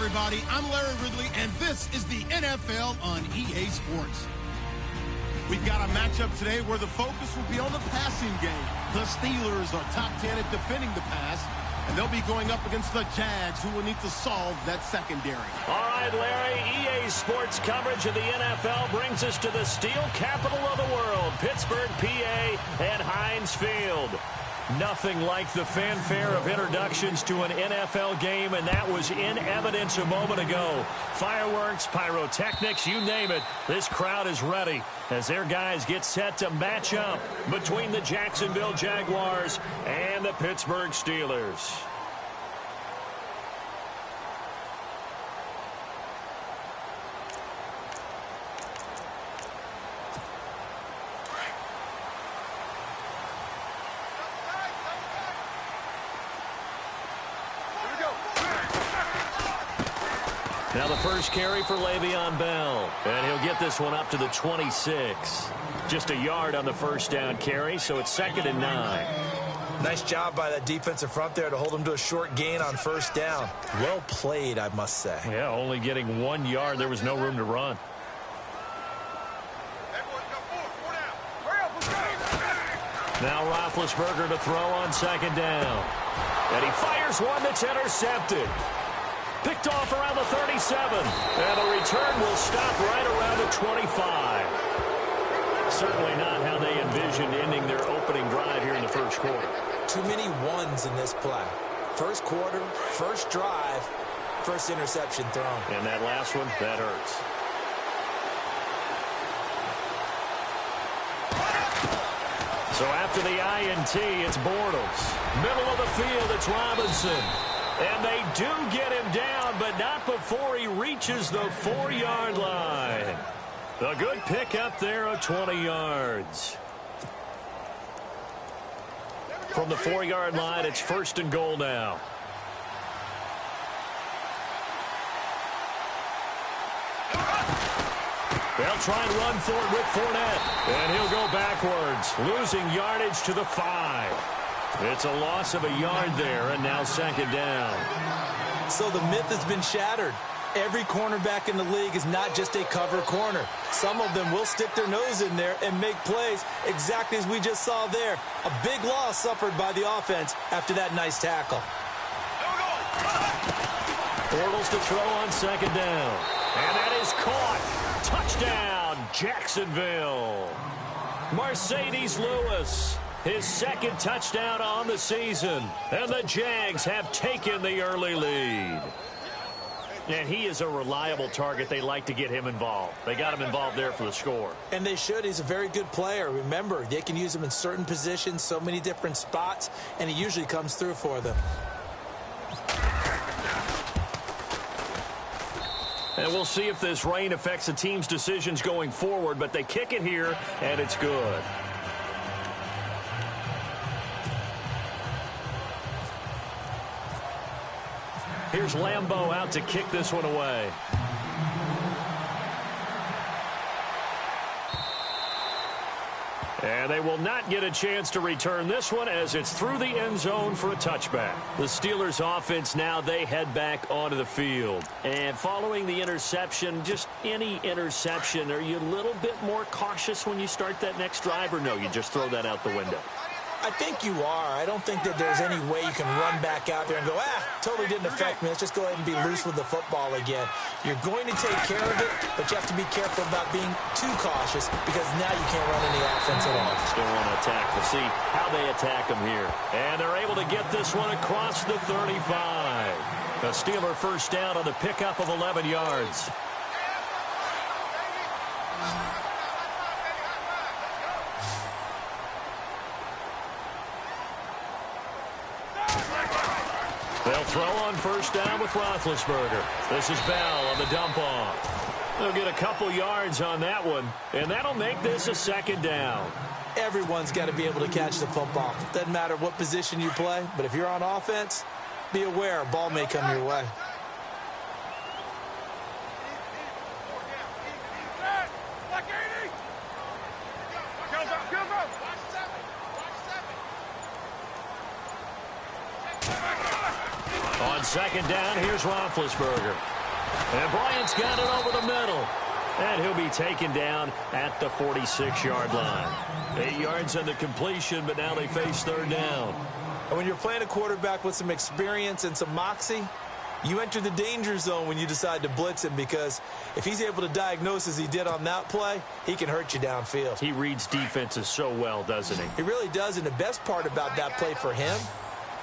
everybody. I'm Larry Ridley, and this is the NFL on EA Sports. We've got a matchup today where the focus will be on the passing game. The Steelers are top 10 at defending the pass, and they'll be going up against the Jags, who will need to solve that secondary. All right, Larry, EA Sports coverage of the NFL brings us to the steel capital of the world, Pittsburgh, PA, and Heinz Field. Nothing like the fanfare of introductions to an NFL game, and that was in evidence a moment ago. Fireworks, pyrotechnics, you name it. This crowd is ready as their guys get set to match up between the Jacksonville Jaguars and the Pittsburgh Steelers. Now the first carry for Le'Veon Bell, and he'll get this one up to the 26. Just a yard on the first down carry, so it's 2nd and 9. Nice job by that defensive front there to hold him to a short gain on first down. Well played, I must say. Yeah, only getting 1 yard. There was no room to run. Now Roethlisberger to throw on 2nd down. And he fires one that's intercepted. Picked off around the 37. And the return will stop right around the 25. Certainly not how they envisioned ending their opening drive here in the first quarter. Too many ones in this play. First quarter, first drive, first interception thrown. And that last one, that hurts. So after the INT, it's Bortles. Middle of the field, it's Robinson. And they do get him down, but not before he reaches the 4-yard line. A good pickup there of 20 yards. From the 4-yard line, it's 1st and goal now. They'll try and run for it with Fournette. And he'll go backwards, losing yardage to the 5. It's a loss of a yard there, and now 2nd down. So the myth has been shattered. Every cornerback in the league is not just a cover corner. Some of them will stick their nose in there and make plays exactly as we just saw there. A big loss suffered by the offense after that nice tackle. Bortles to throw on 2nd down. And that is caught. Touchdown, Jacksonville. Mercedes Lewis. His 2nd touchdown on the season. And the Jags have taken the early lead. And he is a reliable target. They like to get him involved. They got him involved there for the score. And they should. He's a very good player. Remember, they can use him in certain positions, so many different spots, and he usually comes through for them. And we'll see if this rain affects the team's decisions going forward, but they kick it here, and it's good. Here's Lambeau out to kick this one away. And they will not get a chance to return this one as it's through the end zone for a touchback. The Steelers offense now, they head back onto the field. And following the interception, just any interception, are you a little bit more cautious when you start that next drive, or no, you just throw that out the window? I think you are. I don't think that there's any way you can run back out there and go, totally didn't affect me. Let's just go ahead and be loose with the football again. You're going to take care of it, but you have to be careful about being too cautious because now you can't run any offense at all. Still want to attack. We'll see how they attack them here. And they're able to get this one across the 35. A Steeler first down on the pickup of 11 yards. They'll throw on first down with Roethlisberger. This is Bell on the dump off. They'll get a couple yards on that one, and that'll make this a 2nd down. Everyone's got to be able to catch the football. Doesn't matter what position you play, but if you're on offense, be aware a ball may come your way. On 2nd down, here's Roethlisberger. And Bryant's got it over the middle. And he'll be taken down at the 46-yard line. 8 yards on the completion, but now they face third down. And when you're playing a quarterback with some experience and some moxie, you enter the danger zone when you decide to blitz him, because if he's able to diagnose as he did on that play, he can hurt you downfield. He reads defenses so well, doesn't he? He really does, and the best part about that play for him,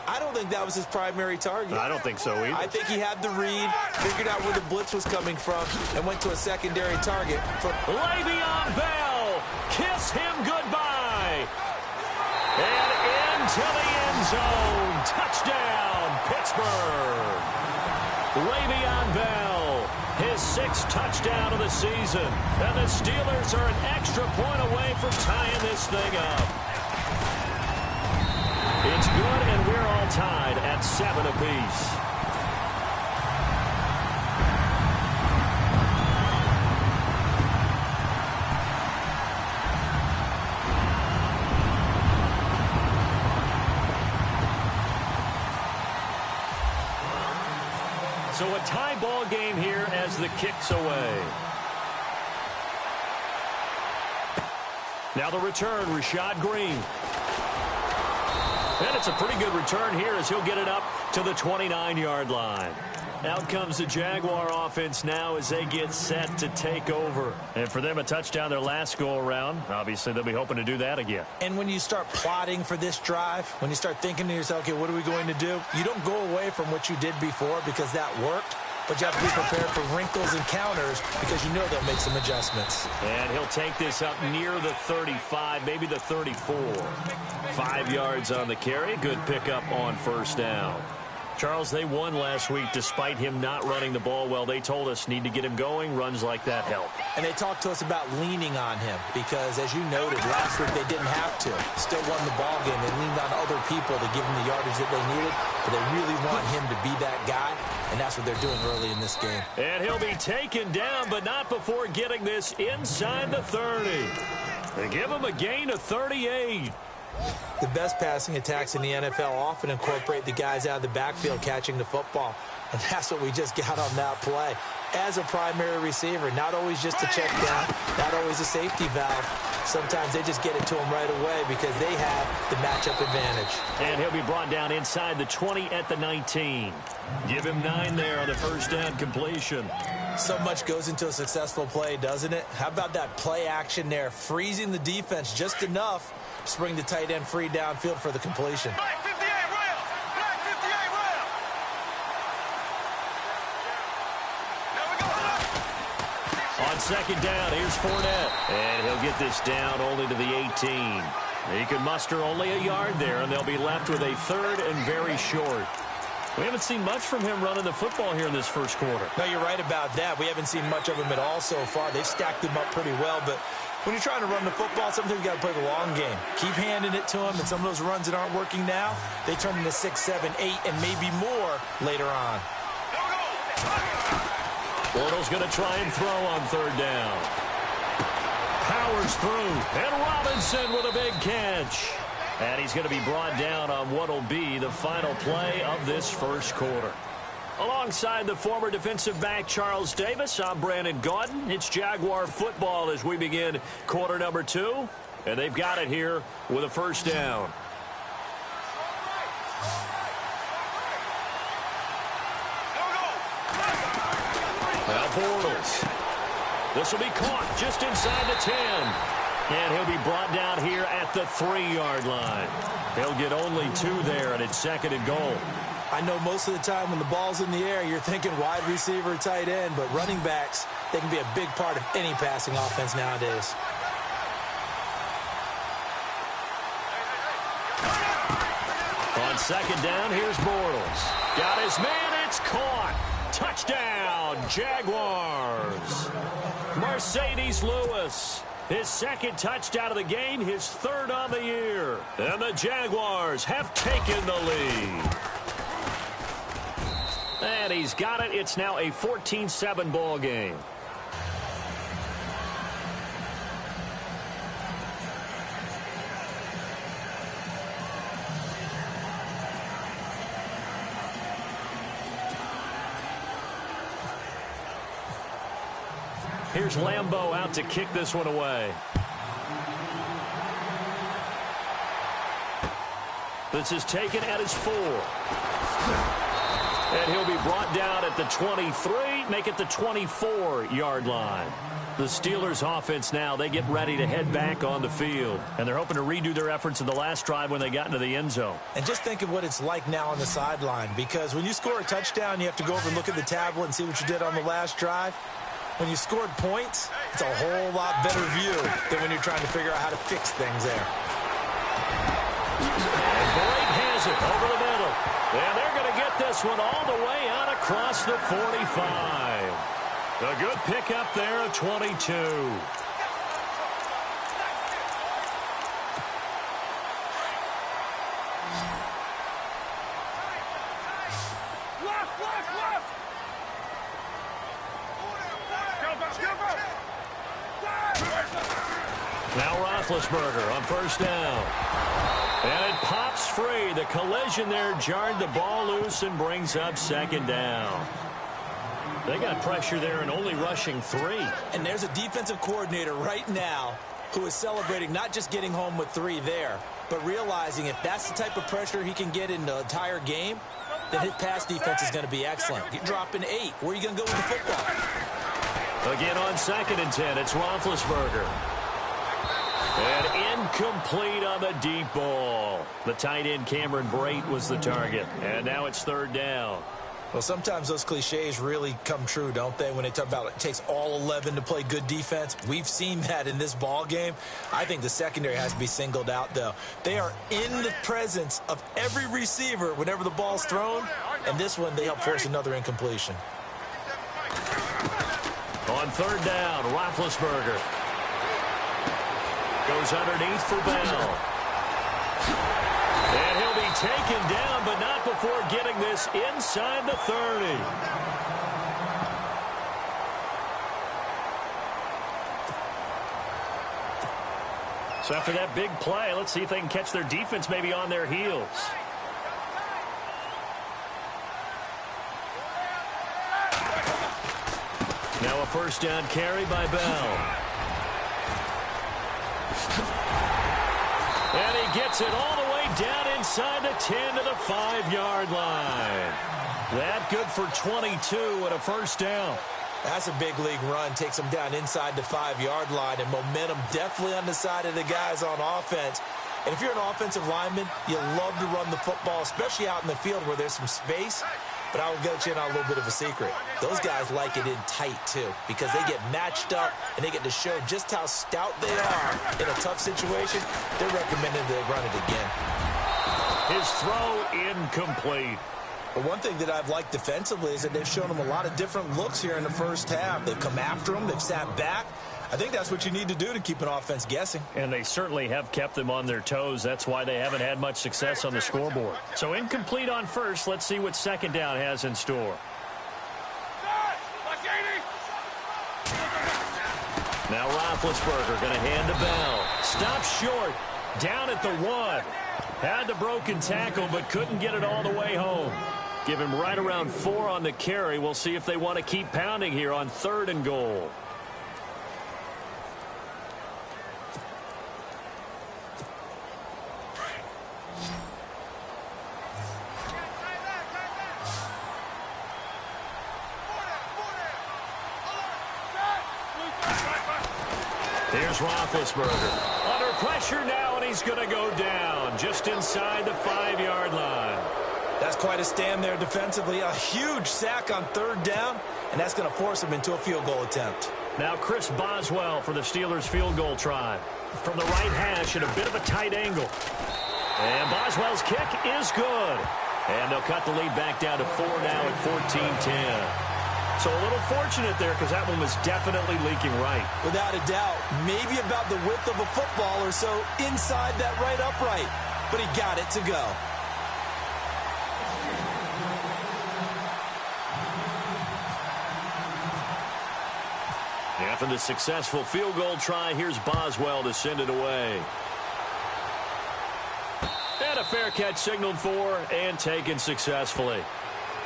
I don't think that was his primary target. I don't think so either. I think he had the read, figured out where the blitz was coming from, and went to a secondary target. Le'Veon Bell, kiss him goodbye. And into the end zone. Touchdown, Pittsburgh. Le'Veon Bell, his 6th touchdown of the season. And the Steelers are an extra point away from tying this thing up. It's good, and we're all tied at 7 apiece. So a tie ball game here as the kick's away. Now the return, Rashad Green. And it's a pretty good return here as he'll get it up to the 29-yard line. Out comes the Jaguar offense now as they get set to take over. And for them, a touchdown their last go-around. Obviously, they'll be hoping to do that again. And when you start plotting for this drive, when you start thinking to yourself, okay, what are we going to do? You don't go away from what you did before because that worked. But you have to be prepared for wrinkles and counters because you know they'll make some adjustments. And he'll take this up near the 35, maybe the 34. 5 yards on the carry. Good pickup on first down. Charles, they won last week despite him not running the ball well. They told us need to get him going. Runs like that help. And they talked to us about leaning on him because, as you noted, last week they didn't have to. Still won the ball game. They leaned on other people to give them the yardage that they needed. But they really want him to be that guy, and that's what they're doing early in this game. And he'll be taken down, but not before getting this inside the 30. They give him a gain of 38. The best passing attacks in the NFL often incorporate the guys out of the backfield catching the football. And that's what we just got on that play. As a primary receiver, not always just a check down, not always a safety valve. Sometimes they just get it to him right away because they have the matchup advantage. And he'll be brought down inside the 20 at the 19. Give him 9 there on the first down completion. So much goes into a successful play, doesn't it? How about that play action there, freezing the defense just enough to bring the tight end free downfield for the completion. Black 58 rail! Black 58 rail! Now we go. On second down, here's Fournette. And he'll get this down only to the 18. He can muster only a yard there, and they'll be left with a third and very short. We haven't seen much from him running the football here in this first quarter. No, you're right about that. We haven't seen much of him at all so far. They've stacked him up pretty well, but when you're trying to run the football, sometimes you got to play the long game. Keep handing it to him, and some of those runs that aren't working now, they turn into 6, 7, 8, and maybe more later on. Bortles going to try and throw on third down. Powers through, and Robinson with a big catch. And he's going to be brought down on what will be the final play of this first quarter. Alongside the former defensive back Charles Davis, I'm Brandon Gaudin. It's Jaguar football as we begin quarter number 2. And they've got it here with a first down. Now Bortles. This will be caught just inside the 10. And he'll be brought down here at the 3-yard line. He'll get only 2 there, and it's second and goal. I know most of the time when the ball's in the air, you're thinking wide receiver, tight end, but running backs, they can be a big part of any passing offense nowadays. On second down, here's Bortles. Got his man, it's caught. Touchdown, Jaguars. Mercedes Lewis. His second touchdown of the game, his third on the year. And the Jaguars have taken the lead. And he's got it. It's now a 14-7 ball game. Here's Lambeau out to kick this one away. This is taken at his 4. And he'll be brought down at the 23, make it the 24-yard line. The Steelers offense now, they get ready to head back on the field. And they're hoping to redo their efforts in the last drive when they got into the end zone. And just think of what it's like now on the sideline, because when you score a touchdown, you have to go over and look at the tablet and see what you did on the last drive. When you scored points, it's a whole lot better view than when you're trying to figure out how to fix things there. And Blake has it over the middle. And they're going to get this one all the way out across the 45. A good pickup there at 22. Now Roethlisberger on first down. And it pops free. The collision there jarred the ball loose and brings up second down. They got pressure there and only rushing 3. And there's a defensive coordinator right now who is celebrating not just getting home with 3 there, but realizing if that's the type of pressure he can get in the entire game, then his pass defense is going to be excellent. You're dropping 8. Where are you going to go with the football? Again on 2nd and 10, it's Roethlisberger. And incomplete on the deep ball. The tight end Cameron Brate was the target. And now it's 3rd down. Well, sometimes those cliches really come true, don't they, when they talk about it takes all 11 to play good defense. We've seen that in this ball game. I think the secondary has to be singled out, though. They are in the presence of every receiver whenever the ball's thrown, and this one they help force another incompletion. On 3rd down, Roethlisberger goes underneath for Bell. And he'll be taken down, but not before getting this inside the 30. So after that big play, let's see if they can catch their defense maybe on their heels. Now a first down carry by Bell. And he gets it all the way down inside the 10 to the 5-yard line. That good for 22 and a first down. That's a big league run. Takes them down inside the 5-yard line, and momentum definitely on the side of the guys on offense. And if you're an offensive lineman, you love to run the football, especially out in the field where there's some space. But I will get you in on a little bit of a secret. Those guys like it in tight, too, because they get matched up and they get to show just how stout they are in a tough situation. They're recommending they run it again. His throw incomplete. But one thing that I've liked defensively is that they've shown them a lot of different looks here in the first half. They've come after them. They've sat back. I think that's what you need to do to keep an offense guessing. And they certainly have kept them on their toes. That's why they haven't had much success on the scoreboard. So incomplete on first. Let's see what second down has in store. Now Roethlisberger going to hand to Bell. Stops short. Down at the 1. Had the broken tackle, but couldn't get it all the way home. Give him right around 4 on the carry. We'll see if they want to keep pounding here on 3rd and goal. Here's Roethlisberger. Under pressure now, and he's going to go down just inside the 5-yard line. That's quite a stand there defensively. A huge sack on 3rd down, and that's going to force him into a field goal attempt. Now Chris Boswell for the Steelers field goal try. From the right hash at a bit of a tight angle. And Boswell's kick is good. And they'll cut the lead back down to 4 now at 14-10. So a little fortunate there because that one was definitely leaking right. Without a doubt. Maybe about the width of a football or so inside that right upright. But he got it to go. After the successful field goal try, here's Boswell to send it away. And a fair catch signaled for and taken successfully.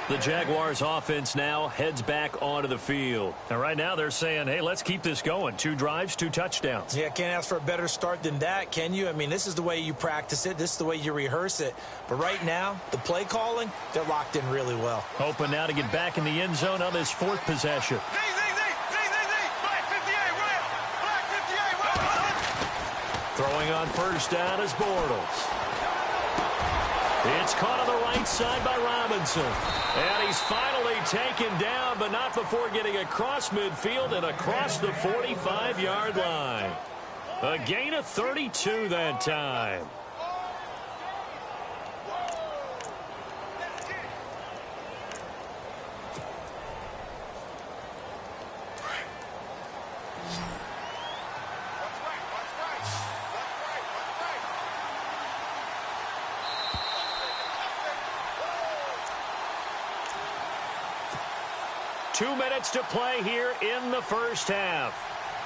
The Jaguars offense now heads back onto the field. And right now they're saying, hey, let's keep this going. 2 drives, 2 touchdowns. Yeah, can't ask for a better start than that, can you? I mean, this is the way you practice it. This is the way you rehearse it. But right now, the play calling, they're locked in really well. Hoping now to get back in the end zone on this 4th possession. Black 58 rail. Black 58 rail. Throwing on first down is Bortles. It's caught on the right side by Robinson. And he's finally taken down, but not before getting across midfield and across the 45-yard line. A gain of 32 that time. Two minutes to play here in the first half.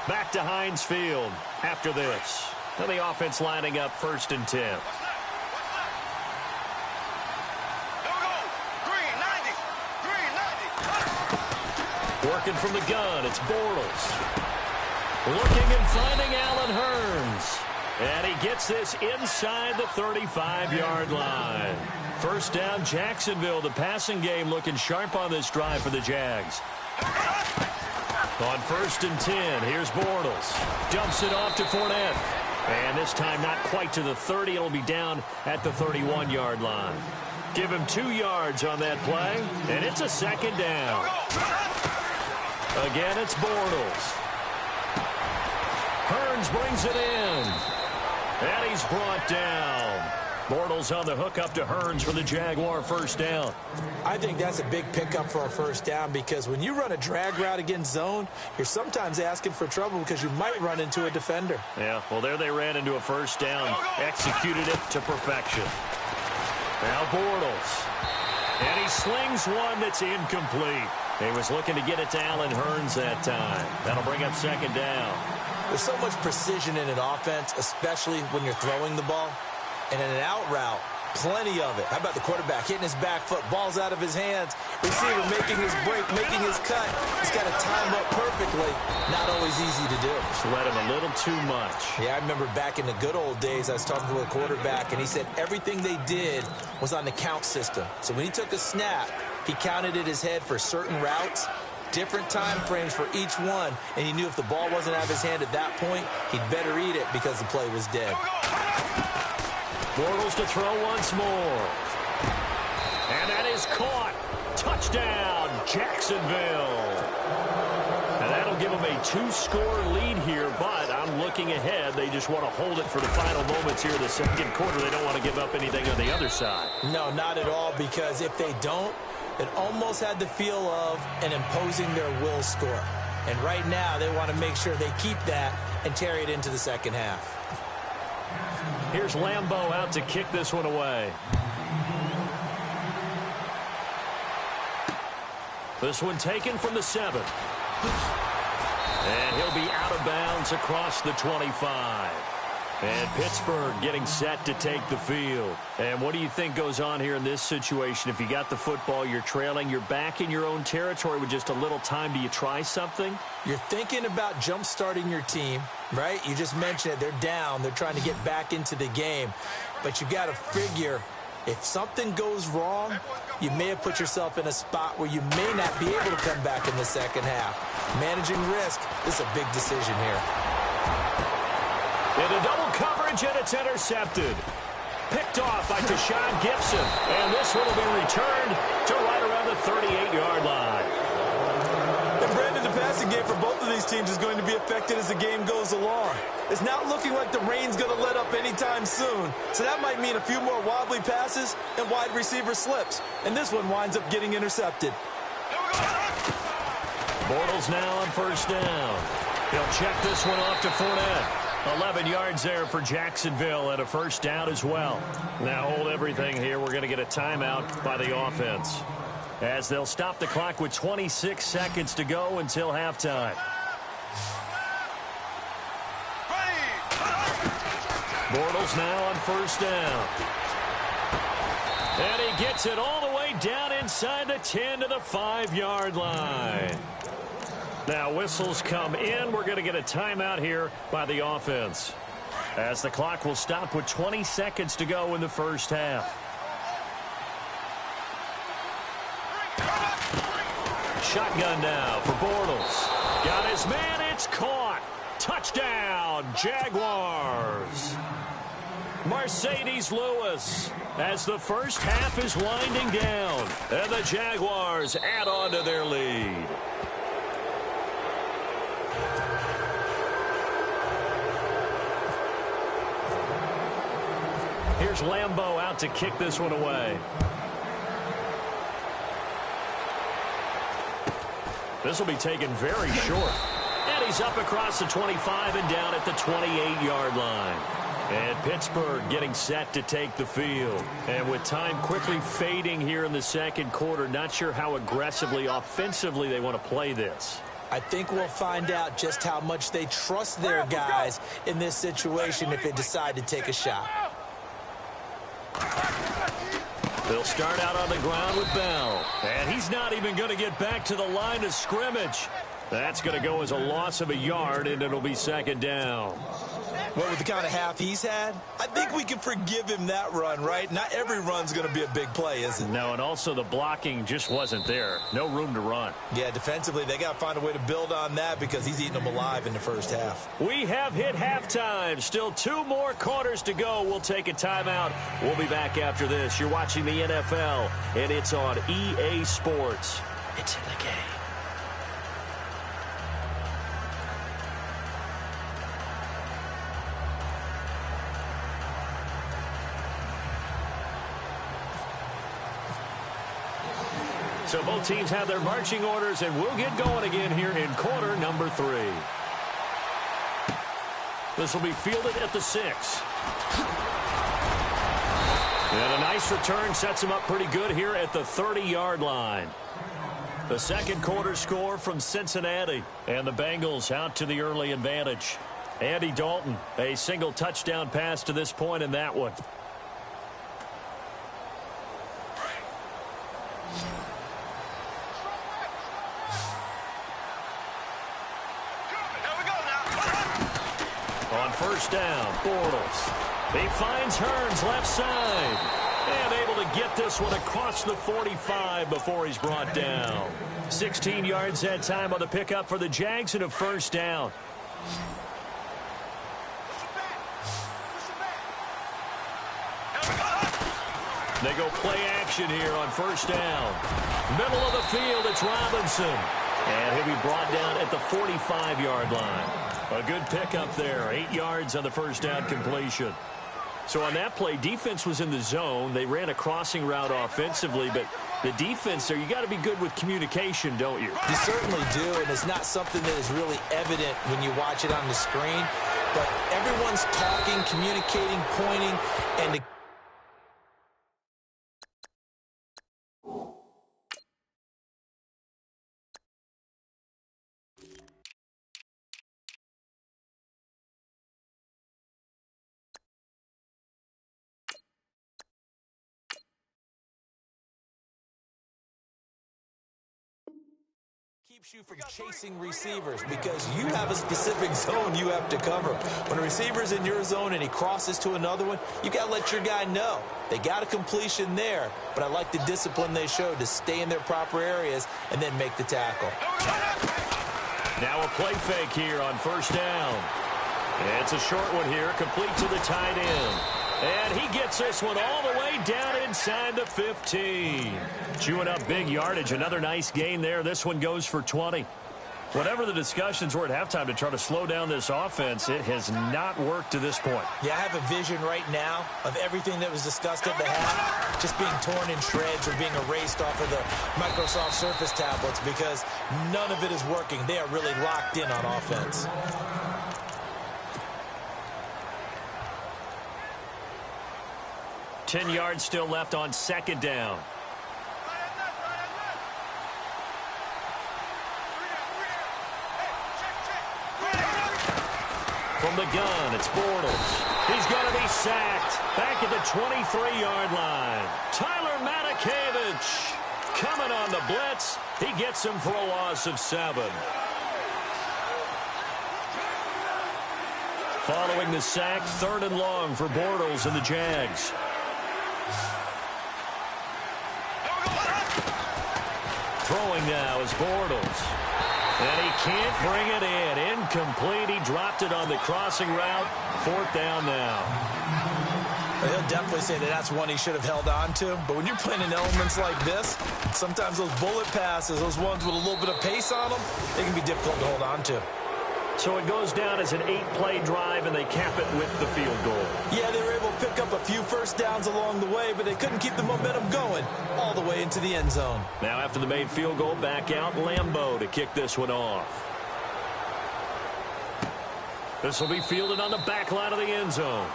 Back to Heinz Field after this. Now the offense lining up 1st and 10. Here we go. Green 90. Green 90. Working from the gun, it's Bortles. Looking and finding Allen Hurns. And he gets this inside the 35-yard line. First down, Jacksonville. The passing game looking sharp on this drive for the Jags. On 1st and 10, here's Bortles. Dumps it off to Fournette. And this time not quite to the 30. It'll be down at the 31-yard line. Give him 2 yards on that play, and it's a 2nd down. Again, it's Bortles. Hurns brings it in. And he's brought down. Bortles on the hook up to Hurns for the Jaguar first down. I think that's a big pickup for a first down because when you run a drag route against zone, you're sometimes asking for trouble because you might run into a defender. Yeah, well, there they ran into a first down. Executed it to perfection. Now Bortles. And he slings one that's incomplete. He was looking to get it to Allen Hurns that time. That'll bring up 2nd down. There's so much precision in an offense, especially when you're throwing the ball. And in an out route, plenty of it. How about the quarterback hitting his back foot, ball's out of his hands, receiver making his break, making his cut. He's got to time up perfectly. Not always easy to do. Just let him a little too much. Yeah, I remember back in the good old days, I was talking to a quarterback, and he said everything they did was on the count system. So when he took a snap, he counted in his head for certain routes, different time frames for each one, and he knew if the ball wasn't out of his hand at that point, he'd better eat it because the play was dead. Bortles to throw once more. And that is caught. Touchdown, Jacksonville. And that'll give them a 2-score lead here, but I'm looking ahead. They just want to hold it for the final moments here in the 2nd quarter. They don't want to give up anything on the other side. No, not at all, because if they don't, it almost had the feel of an imposing their will score. And right now, they want to make sure they keep that and carry it into the 2nd half. Here's Lambeau out to kick this one away. This one taken from the 7. And he'll be out of bounds across the 25. And Pittsburgh getting set to take the field. And what do you think goes on here in this situation? If you got the football, you're trailing, you're back in your own territory with just a little time. Do you try something? You're thinking about jump-starting your team, right? You just mentioned it. They're down. They're trying to get back into the game. But you got to figure if something goes wrong, you may have put yourself in a spot where you may not be able to come back in the 2nd half. Managing risk is a big decision here. Into double coverage, and it's intercepted. Picked off by Tashawn Gibson. And this one will be returned to right around the 38-yard line. And Brandon, the passing game for both of these teams is going to be affected as the game goes along. It's not looking like the rain's going to let up anytime soon. So that might mean a few more wobbly passes and wide receiver slips. And this one winds up getting intercepted. Bortles now on first down. He'll check this one off to Fournette. 11 yards there for Jacksonville and a first down as well. Now hold everything here. We're going to get a timeout by the offense as they'll stop the clock with 26 seconds to go until halftime. Bortles now on first down. And he gets it all the way way down inside the 10 to the 5-yard line. Now whistles come in. We're going to get a timeout here by the offense, as the clock will stop with 20 seconds to go in the first half. Shotgun now for Bortles. Got his man. It's caught. Touchdown, Jaguars. Mercedes Lewis as the first half is winding down, and the Jaguars add on to their lead. Here's Lambeau out to kick this one away. This will be taken very short. And he's up across the 25 and down at the 28-yard line. And Pittsburgh getting set to take the field. And with time quickly fading here in the second quarter, not sure how aggressively, offensively they want to play this. I think we'll find out just how much they trust their guys in this situation if they decide to take a shot. They'll start out on the ground with Bell. And he's not even going to get back to the line of scrimmage. That's going to go as a loss of a yard, and it'll be second down. Well, with the kind of half he's had, I think we can forgive him that run, right? Not every run's going to be a big play, is it? No, and also the blocking just wasn't there. No room to run. Yeah, defensively, they got to find a way to build on that because he's eating them alive in the first half. We have hit halftime. Still 2 more quarters to go. We'll take a timeout. We'll be back after this. You're watching the NFL, and it's on EA Sports. It's in the game. So both teams have their marching orders, and we'll get going again here in quarter number 3. This will be fielded at the 6. And a nice return sets him up pretty good here at the 30-yard line. The second quarter score from Cincinnati, and the Bengals out to the early advantage. Andy Dalton, a single touchdown pass to this point in that one. On first down, Bortles. He finds Hearns left side. And able to get this one across the 45 before he's brought down. 16 yards that time on the pickup for the Jags and a first down. They go play action here on first down. Middle of the field, it's Robinson. And he'll be brought down at the 45-yard line. A good pickup there. 8 yards on the first down completion. So on that play, defense was in the zone. They ran a crossing route offensively, but the defense there, you got to be good with communication, don't you? You certainly do, and it's not something that is really evident when you watch it on the screen. But everyone's talking, communicating, pointing, and the keeps you from chasing receivers because you have a specific zone you have to cover. When a receiver's in your zone and he crosses to another one, you got to let your guy know. They got a completion there, but I like the discipline they showed to stay in their proper areas and then make the tackle. Now a play fake here on first down. It's a short one here, complete to the tight end. And he gets this one all the way down inside the 15. Chewing up big yardage. Another nice gain there. This one goes for 20. Whatever the discussions were at halftime to try to slow down this offense, it has not worked to this point. Yeah, I have a vision right now of everything that was discussed at the half just being torn in shreds or being erased off of the Microsoft Surface tablets because none of it is working. They are really locked in on offense. Ten yards still left on second down. From the gun, it's Bortles. He's going to be sacked. Back at the 23-yard line. Tyler Matakevich coming on the blitz. He gets him for a loss of 7. Following the sack, 3rd and long for Bortles and the Jags. Throwing now is Bortles. And he can't bring it in. Incomplete. He dropped it on the crossing route. 4th down now. He'll definitely say that that's one he should have held on to. But when you're playing in elements like this, sometimes those bullet passes, those ones with a little bit of pace on them, they can be difficult to hold on to. So it goes down as an 8-play drive, and they cap it with the field goal. Yeah, they were able to pick up a few first downs along the way, but they couldn't keep the momentum going all the way into the end zone. Now after the made field goal, back out Lambeau to kick this one off. This will be fielded on the back line of the end zone.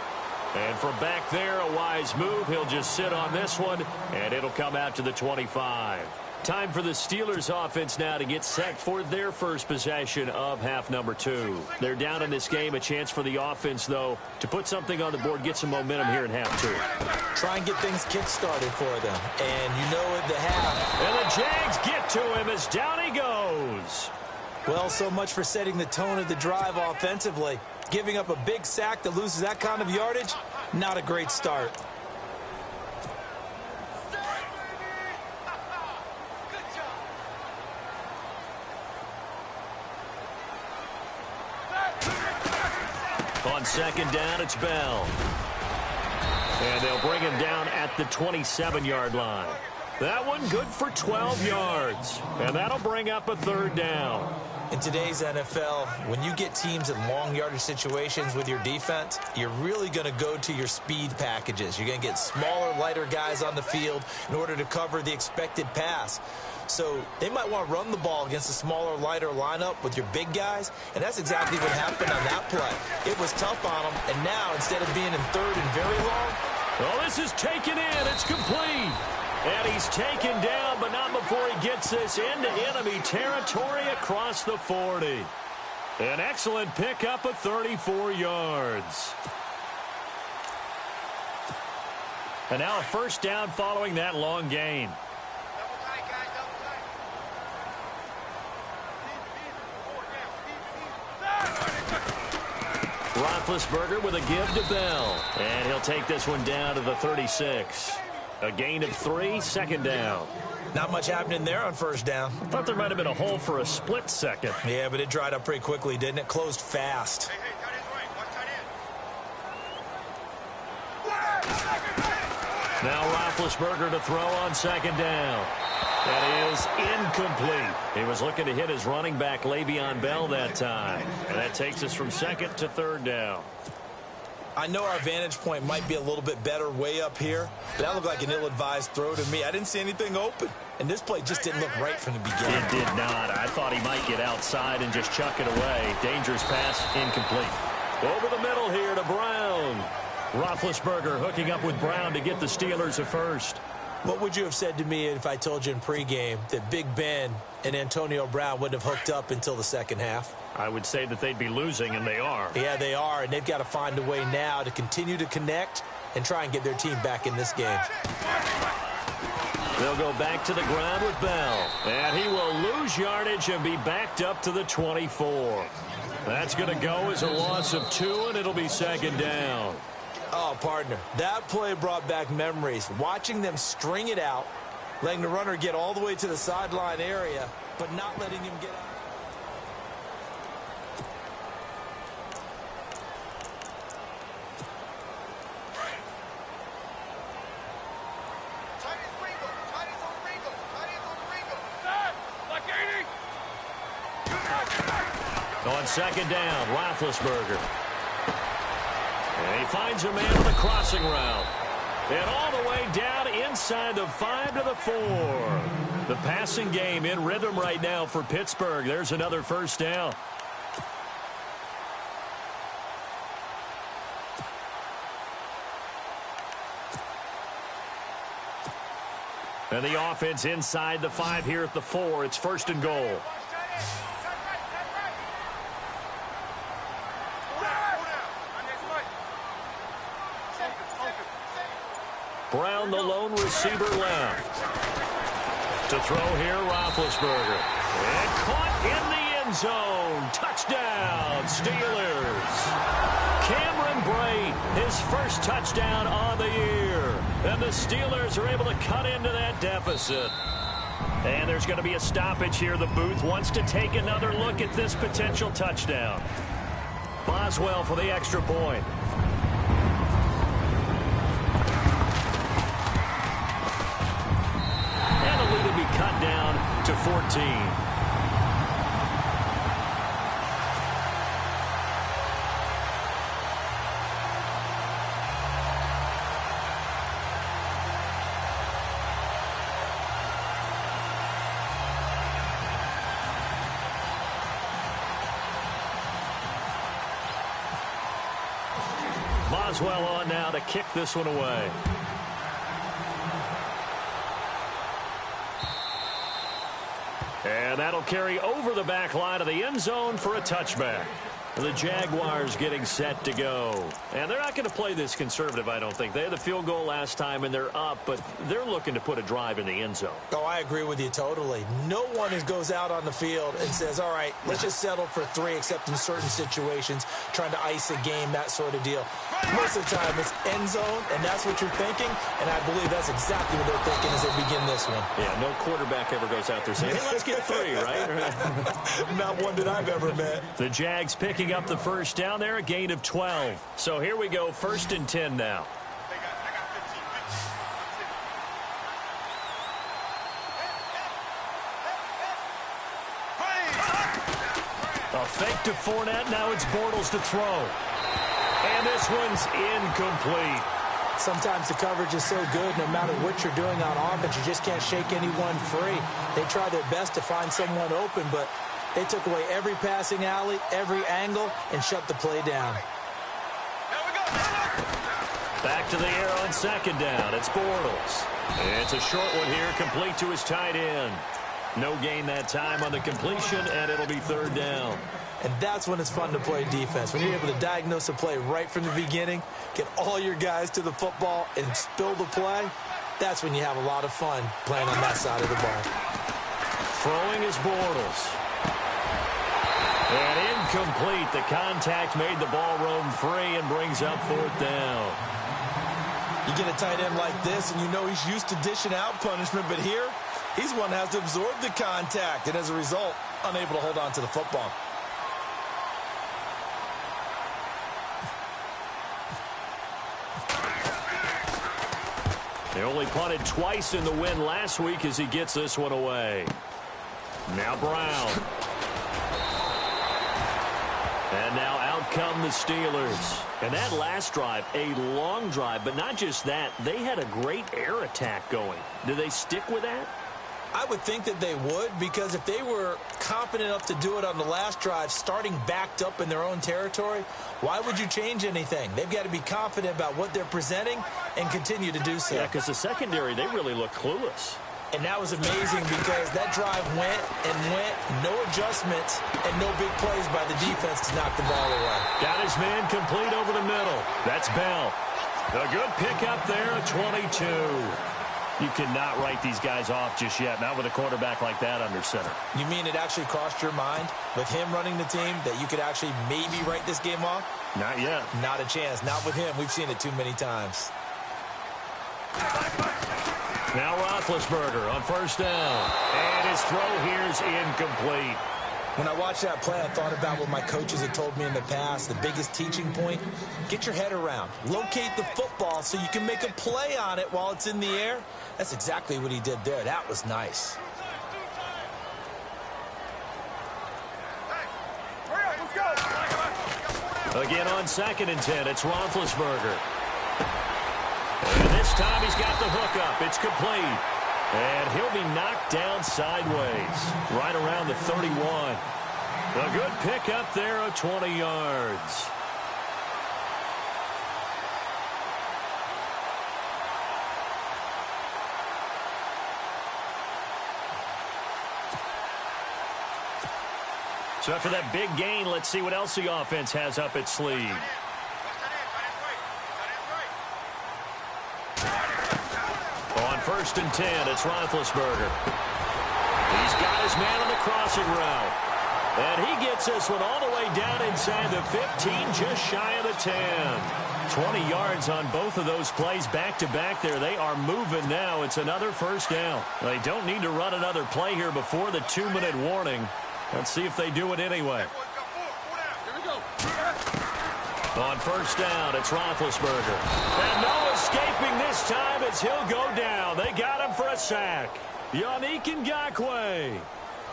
And from back there, a wise move. He'll just sit on this one, and it'll come out to the 25. Time for the Steelers offense now to get set for their first possession of half number 2. They're down in this game. A chance for the offense, though, to put something on the board, get some momentum here in half 2. Try and get things kick-started for them. And you know at the half. And the Jags get to him as down he goes. Well, so much for setting the tone of the drive offensively. Giving up a big sack that loses that kind of yardage, not a great start. On 2nd down, it's Bell. And they'll bring him down at the 27-yard line. That one good for 12 yards. And that'll bring up a 3rd down. In today's NFL, when you get teams in long yardage situations with your defense, you're really going to go to your speed packages. You're going to get smaller, lighter guys on the field in order to cover the expected pass. So they might want to run the ball against a smaller, lighter lineup with your big guys, and that's exactly what happened on that play. It was tough on them, and now instead of being in 3rd and very long. Well, this is taken in. It's complete. And he's taken down, but not before he gets this into enemy territory across the 40. An excellent pickup of 34 yards. And now a 1st down following that long gain. Roethlisberger with a give to Bell. And he'll take this one down to the 36. A gain of 3, 2nd down. Not much happening there on 1st down. I thought there might have been a hole for a split second. Yeah, but it dried up pretty quickly, didn't it? Closed fast. Now Roethlisberger to throw on 2nd down. That is incomplete. He was looking to hit his running back, Le'Veon Bell, that time. And that takes us from 2nd to 3rd down. I know our vantage point might be a little bit better way up here, but that looked like an ill-advised throw to me. I didn't see anything open, and this play just didn't look right from the beginning. It did not. I thought he might get outside and just chuck it away. Dangerous pass, incomplete. Over the middle here to Brown. Roethlisberger hooking up with Brown to get the Steelers a 1st. What would you have said to me if I told you in pregame that Big Ben and Antonio Brown wouldn't have hooked up until the 2nd half? I would say that they'd be losing, and they are. Yeah, they are, and they've got to find a way now to continue to connect and try and get their team back in this game. They'll go back to the ground with Bell, and he will lose yardage and be backed up to the 24. That's going to go as a loss of 2, and it'll be 2nd down. Oh, partner, that play brought back memories. Watching them string it out, letting the runner get all the way to the sideline area, but not letting him get out. On 2nd down, Roethlisberger. And he finds a man on the crossing route. And all the way down inside the 5 to the 4. The passing game in rhythm right now for Pittsburgh. There's another 1st down. And the offense inside the 5 here at the 4. It's 1st and goal. Brown, the lone receiver left. To throw here, Roethlisberger. And caught in the end zone. Touchdown, Steelers. Cameron Brate, his first touchdown on the year. And the Steelers are able to cut into that deficit. And there's going to be a stoppage here. The booth wants to take another look at this potential touchdown. Boswell for the extra point. And the lead will be cut down to 14. Boswell on now to kick this one away. And that'll carry over the back line of the end zone for a touchback. The Jaguars getting set to go. And they're not going to play this conservative, I don't think. They had the field goal last time, and they're up, but they're looking to put a drive in the end zone. Oh, I agree with you totally. No one goes out on the field and says, all right, let's just settle for 3, except in certain situations, trying to ice a game, that sort of deal. Most of the time, it's end zone, and that's what you're thinking, and I believe that's exactly what they're thinking as they begin this one. Yeah, no quarterback ever goes out there saying, hey, let's get 3, right? Not one that I've ever met. The Jags picking up the first down there, a gain of 12. So here we go, 1st and 10 now. A fake to Fournette, now it's Bortles to throw. And this one's incomplete. Sometimes the coverage is so good, no matter what you're doing on offense, you just can't shake anyone free. They try their best to find someone open, but they took away every passing alley, every angle, and shut the play down. Back to the air on 2nd down. It's Bortles. It's a short one here, complete to his tight end. No gain that time on the completion, and it'll be 3rd down. And that's when it's fun to play defense. When you're able to diagnose a play right from the beginning, get all your guys to the football, and spill the play, that's when you have a lot of fun playing on that side of the ball. Throwing is Bortles. And incomplete. The contact made the ball roam free and brings up 4th down. You get a tight end like this, and you know he's used to dishing out punishment, but here, he's one that has to absorb the contact, and as a result, unable to hold on to the football. They only punted twice in the win last week as he gets this one away. Now Brown. And now out come the Steelers. And that last drive, a long drive, but not just that, they had a great air attack going. Do they stick with that? I would think that they would, because if they were confident enough to do it on the last drive, starting backed up in their own territory, why would you change anything? They've got to be confident about what they're presenting and continue to do so. Yeah, because the secondary, they really look clueless. And that was amazing because that drive went and went, no adjustments, and no big plays by the defense to knock the ball away. Got his man complete over the middle. That's Bell. A good pickup there at 22. You cannot write these guys off just yet, not with a quarterback like that under center. You mean it actually crossed your mind with him running the team that you could actually maybe write this game off? Not yet. Not a chance. Not with him. We've seen it too many times. Now Roethlisberger on 1st down. And his throw here's incomplete. When I watched that play, I thought about what my coaches had told me in the past. The biggest teaching point, get your head around. Locate the football so you can make a play on it while it's in the air. That's exactly what he did there. That was nice. Again on 2nd and 10, it's Roethlisberger. And this time he's got the hook up. It's complete. And he'll be knocked down sideways, right around the 31. A good pickup there of 20 yards. So after that big gain, let's see what else the offense has up its sleeve. first and 10. It's Roethlisberger. He's got his man on the crossing route. And he gets this one all the way down inside the 15, just shy of the 10. 20 yards on both of those plays back-to-back there. They are moving now. It's another first down. They don't need to run another play here before the 2-minute warning. Let's see if they do it anyway. On first down, it's Roethlisberger. And no escaping this time as he'll go down. They got him for a sack. Yannick Ngakoue.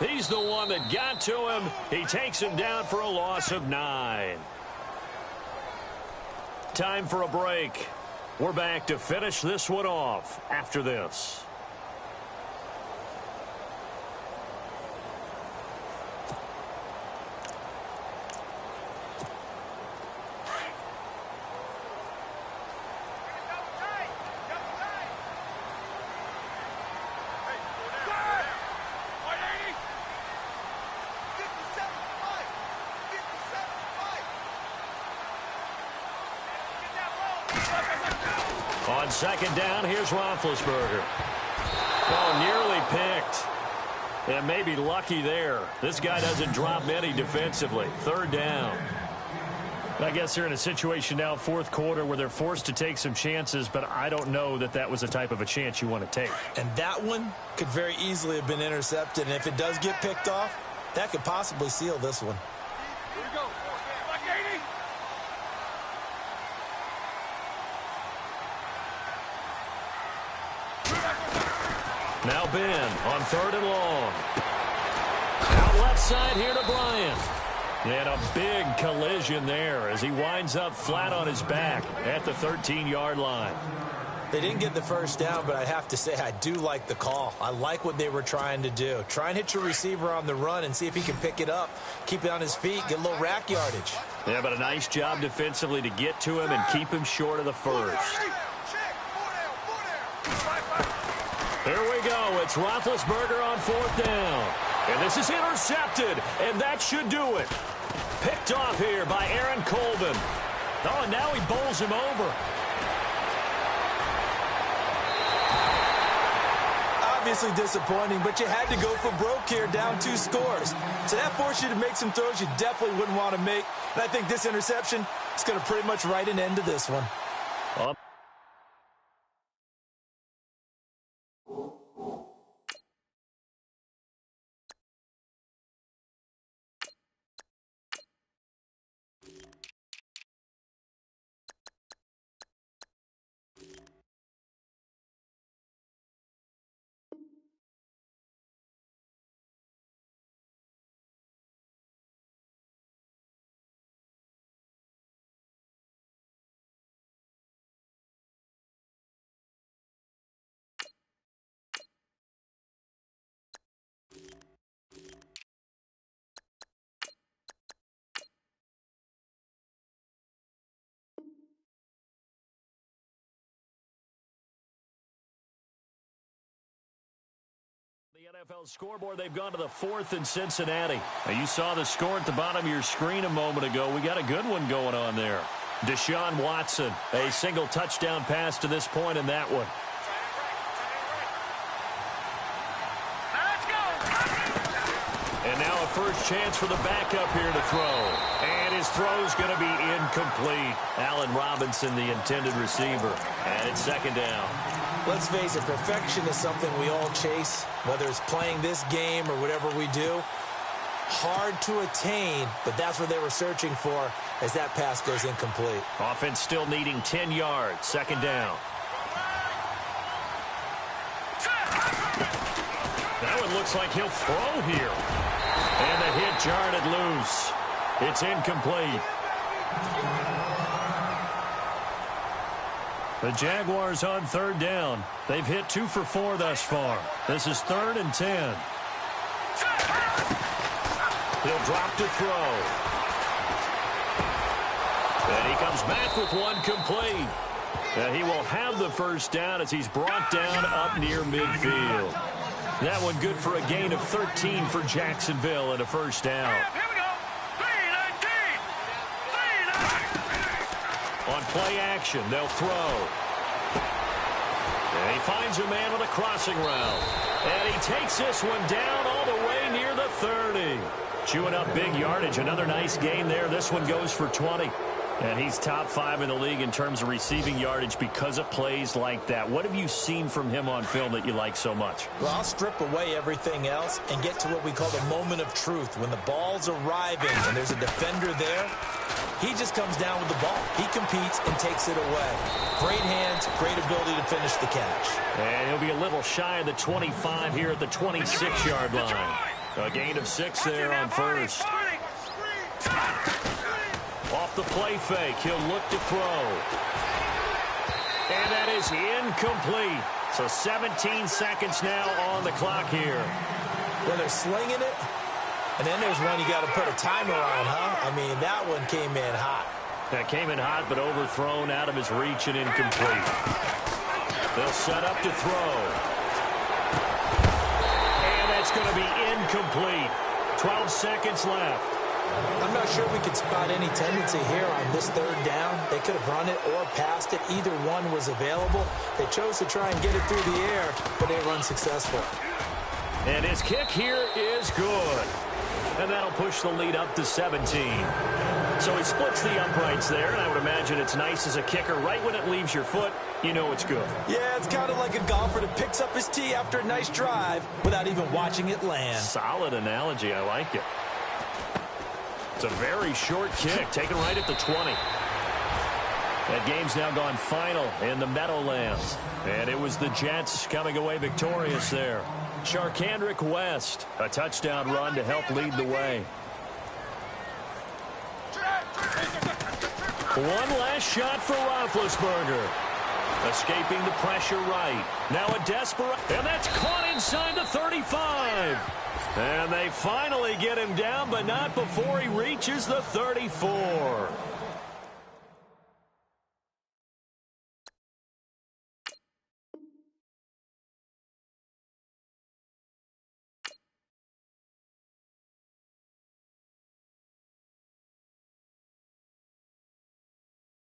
He's the one that got to him. He takes him down for a loss of 9. Time for a break. We're back to finish this one off after this. On second down, here's Roethlisberger. Oh, nearly picked. And maybe lucky there. This guy doesn't drop many defensively. Third down. I guess they're in a situation now, fourth quarter, where they're forced to take some chances, but I don't know that that was the type of a chance you want to take. And that one could very easily have been intercepted. And if it does get picked off, that could possibly seal this one. Here we go. Like 80. Now Ben on third and long. Out left side here to Bryant. And a big collision there as he winds up flat on his back at the 13-yard line. They didn't get the first down, but I have to say I do like the call. I like what they were trying to do. Try and hit your receiver on the run and see if he can pick it up, keep it on his feet, get a little rack yardage. Yeah, but a nice job defensively to get to him and keep him short of the first. Here we go. It's Roethlisberger on fourth down. And this is intercepted, and that should do it. Picked off here by Aaron Colvin. Oh, and now he bowls him over. Obviously disappointing, but you had to go for broke here, down 2 scores. So that forced you to make some throws you definitely wouldn't want to make. And I think this interception is going to pretty much write an end to this one. The NFL scoreboard, they've gone to the 4th in Cincinnati. Now, you saw the score at the bottom of your screen a moment ago. We got a good one going on there. Deshaun Watson, a single touchdown pass to this point in that one. And now a first chance for the backup here to throw. And his throw's going to be incomplete. Allen Robinson, the intended receiver. And it's second down. Let's face it, perfection is something we all chase, whether it's playing this game or whatever we do. Hard to attain, but that's what they were searching for as that pass goes incomplete. Offense still needing 10 yards. Second down. That one looks like he'll throw here. And the hit jarred it loose. It's incomplete. The Jaguars on third down. They've hit 2 for 4 thus far. This is 3rd and 10. He'll drop to throw. And he comes back with one complete. And he will have the first down as he's brought down up near midfield. That one good for a gain of 13 for Jacksonville and a first down. Here we go. 3-19. On play action, they'll throw. And he finds a man with a crossing route. And he takes this one down all the way near the 30. Chewing up big yardage. Another nice gain there. This one goes for 20. And he's top 5 in the league in terms of receiving yardage because of plays like that. What have you seen from him on film that you like so much? Well, I'll strip away everything else and get to what we call the moment of truth. When the ball's arriving and there's a defender there, he just comes down with the ball. He competes and takes it away. Great hands, great ability to finish the catch. And he'll be a little shy of the 25 here at the 26-yard line. A gain of 6 there on first. Off the play fake, he'll look to throw. And that is incomplete. So 17 seconds now on the clock here. Well, they're slinging it, and then there's one you got to put a timer on, huh? I mean, that one came in hot. That came in hot, but overthrown out of his reach and incomplete. They'll set up to throw. And that's going to be incomplete. 12 seconds left. I'm not sure we could spot any tendency here on this third down. They could have run it or passed it. Either one was available. They chose to try and get it through the air, but they were unsuccessful. And his kick here is good. And that'll push the lead up to 17. So he splits the uprights there, and I would imagine it's nice as a kicker. Right when it leaves your foot, you know it's good. Yeah, it's kind of like a golfer that picks up his tee after a nice drive without even watching it land. Solid analogy. I like it. It's a very short kick, taken right at the 20. That game's now gone final in the Meadowlands. And it was the Jets coming away victorious there. Charkandrick West, a touchdown run to help lead the way. One last shot for Roethlisberger. Escaping the pressure right. Now a desperate, and that's caught inside the 35. And they finally get him down, but not before he reaches the 34.